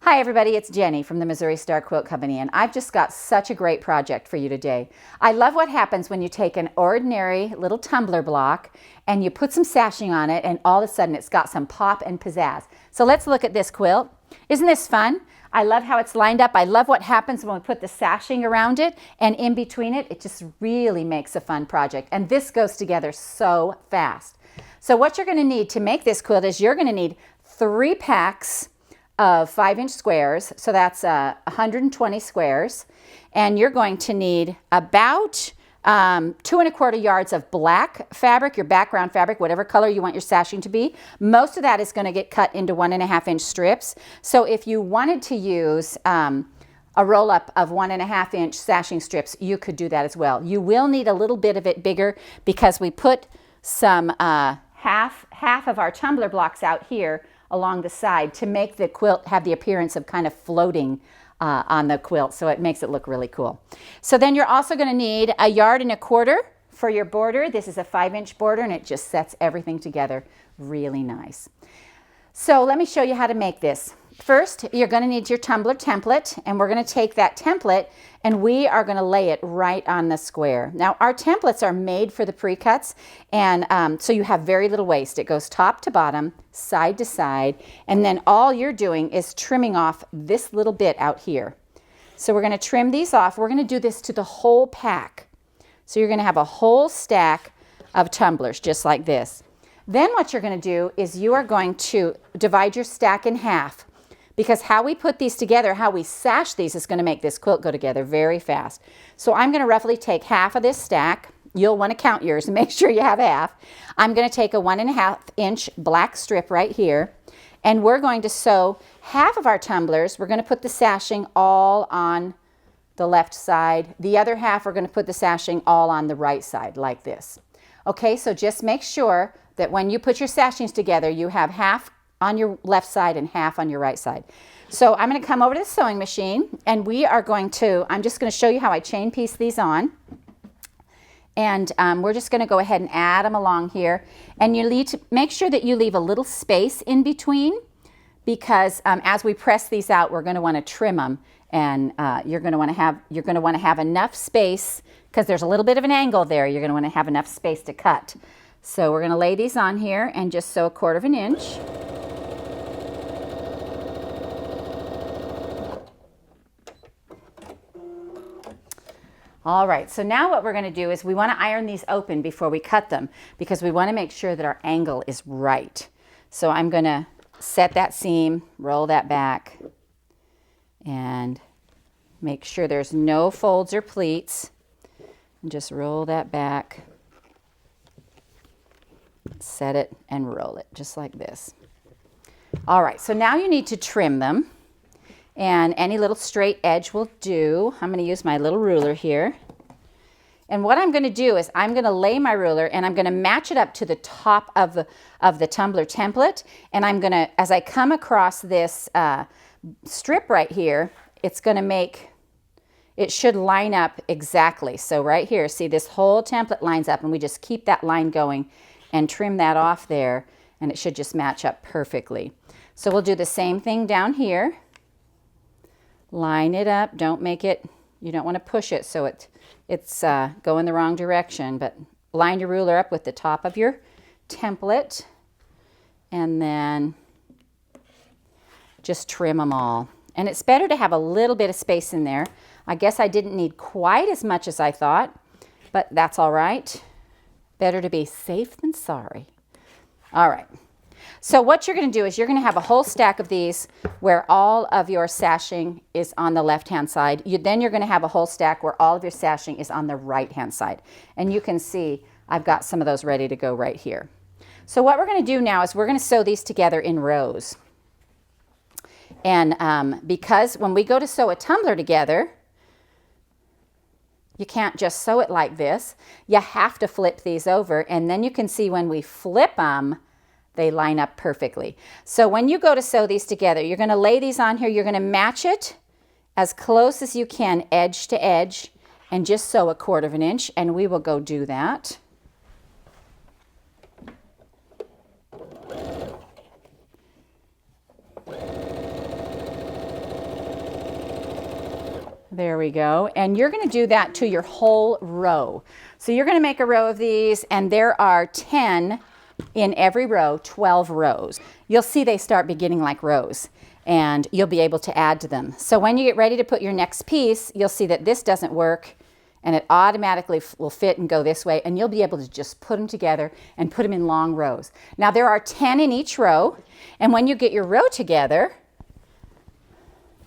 Hi everybody, it's Jenny from the Missouri Star Quilt Company, and I've just got such a great project for you today. I love what happens when you take an ordinary little tumbler block and you put some sashing on it, and all of a sudden it's got some pop and pizzazz. So let's look at this quilt. Isn't this fun? I love how it's lined up. I love what happens when we put the sashing around it and in between it. It just really makes a fun project, and this goes together so fast. So what you're going to need to make this quilt is you're going to need 3 packs of 5-inch squares, so that's 120 squares, and you're going to need about 2 1/4 yards of black fabric, your background fabric, whatever color you want your sashing to be. Most of that is going to get cut into 1.5-inch strips. So if you wanted to use a roll-up of 1.5-inch sashing strips, you could do that as well. You will need a little bit of it bigger because we put some half of our tumbler blocks out here along the side to make the quilt have the appearance of kind of floating on the quilt, so it makes it look really cool. So then you're also going to need 1.25 yards for your border. This is a 5-inch border, and it just sets everything together really nice. So let me show you how to make this. First, you're going to need your tumbler template, and we're going to take that template and we are going to lay it right on the square. Now, our templates are made for the pre-cuts, and so you have very little waste. It goes top to bottom, side to side, and then all you're doing is trimming off this little bit out here. So we're going to trim these off. We're going to do this to the whole pack. So you're going to have a whole stack of tumblers just like this. Then what you're going to do is you are going to divide your stack in half, because how we put these together, how we sash these, is going to make this quilt go together very fast. So I'm going to roughly take half of this stack. You'll want to count yours and make sure you have half. I'm going to take a 1.5-inch black strip right here, and we're going to sew half of our tumblers. We're going to put the sashing all on the left side. The other half, we're going to put the sashing all on the right side, like this. Okay, so just make sure that when you put your sashings together, you have half on your left side and half on your right side. So I'm going to come over to the sewing machine, and we are going to, I'm just going to show you how I chain piece these on. And we're just going to go ahead and add them along here. And you need to make sure that you leave a little space in between, because as we press these out, we're going to want to trim them, and you're going to want to have enough space, because there's a little bit of an angle there. You're going to want to have enough space to cut. So we're going to lay these on here and just sew 1/4 inch. All right, so now what we're going to do is we want to iron these open before we cut them, because we want to make sure that our angle is right. So I'm going to set that seam, roll that back, and make sure there's no folds or pleats. And just roll that back, set it, and roll it just like this. All right, so now you need to trim them. And any little straight edge will do. I'm going to use my little ruler here. And what I'm going to do is I'm going to lay my ruler, and I'm going to match it up to the top of the tumbler template. And I'm going to, as I come across this strip right here, it's going to make, it should line up exactly. So right here, see, this whole template lines up, and we just keep that line going and trim that off there, and it should just match up perfectly. So we'll do the same thing down here. Line it up. Don't make it, you don't want to push it so it's going the wrong direction, but line your ruler up with the top of your template, and then just trim them all. And it's better to have a little bit of space in there. I guess I didn't need quite as much as I thought, but that's all right. Better to be safe than sorry. All right. So what you're going to do is you're going to have a whole stack of these where all of your sashing is on the left-hand side. Then you're going to have a whole stack where all of your sashing is on the right-hand side. And you can see I've got some of those ready to go right here. So what we're going to do now is we're going to sew these together in rows. And because when we go to sew a tumbler together, you can't just sew it like this. You have to flip these over, and then you can see when we flip them, they line up perfectly. So when you go to sew these together, you're going to lay these on here. You're going to match it as close as you can, edge to edge, and just sew 1/4 inch, and we will go do that. There we go. And you're going to do that to your whole row. So you're going to make a row of these, and there are 10 in every row, 12 rows. You'll see they start beginning like rows, and you'll be able to add to them. So when you get ready to put your next piece, you'll see that this doesn't work, and it automatically will fit and go this way, and you'll be able to just put them together and put them in long rows. Now there are 10 in each row, and when you get your row together,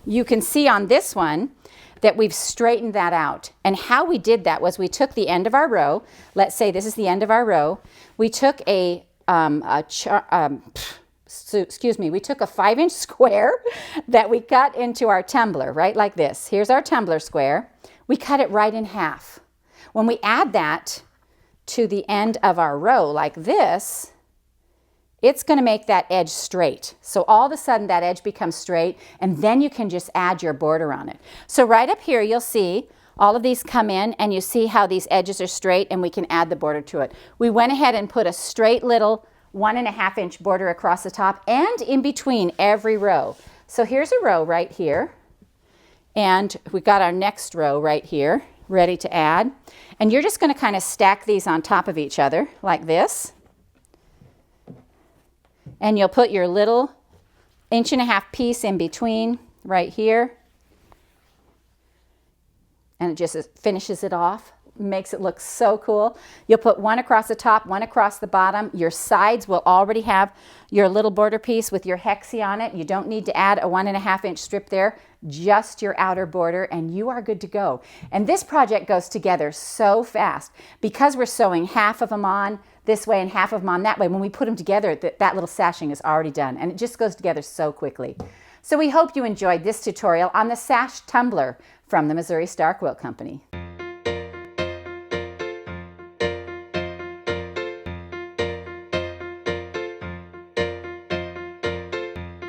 you can see on this one that we've straightened that out. And how we did that was we took the end of our row. Let's say this is the end of our row. We took we took a 5-inch square that we cut into our tumbler, right, like this. Here's our tumbler square. We cut it right in half. When we add that to the end of our row like this, it's going to make that edge straight. So all of a sudden that edge becomes straight, and then you can just add your border on it. So right up here you'll see all of these come in, and you see how these edges are straight, and we can add the border to it. We went ahead and put a straight little 1.5-inch border across the top and in between every row. So here's a row right here, and we got our next row right here ready to add. And you're just going to kind of stack these on top of each other like this. And you'll put your little 1.5-inch piece in between right here. And it just finishes it off. Makes it look so cool. You'll put one across the top, one across the bottom. Your sides will already have your little border piece with your hexie on it. You don't need to add a 1.5-inch strip there, just your outer border, and you are good to go. And this project goes together so fast because we're sewing half of them on this way and half of them on that way. When we put them together, that little sashing is already done, and it just goes together so quickly. So we hope you enjoyed this tutorial on the Sashed tumbler from the Missouri Star Quilt Company.